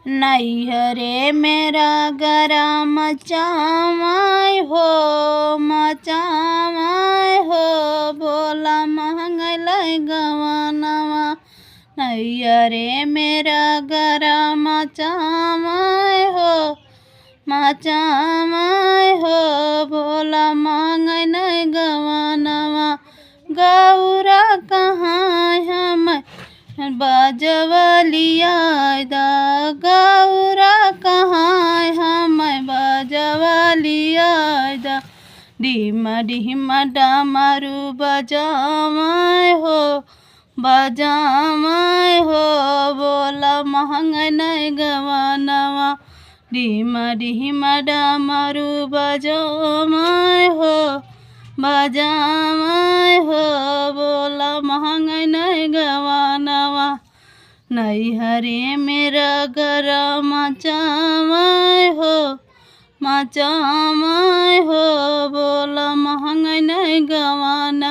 नैहरे मेरा गरा मचामाय हो मचामाय हो भोला महंगलै गवानवा। नैहरे मेरा गरा मचामाय हो मचामाय हो भोला महंगलै गवानवा। गौरा कहाँ हम बजवलिया दा गौरा कहाँ हम बजवलिया दा। डिमा डिमा डमरू बजामाय हो बजामाय हो भोला महंगलै गवानवा। डिमा डिमा डमरू बजामाय हो बजामाय हो भोला महंगलै गवानवा। नैहरे मेरा गरा मचामाय हो मचामाय हो भोला महंगलै गवानवा।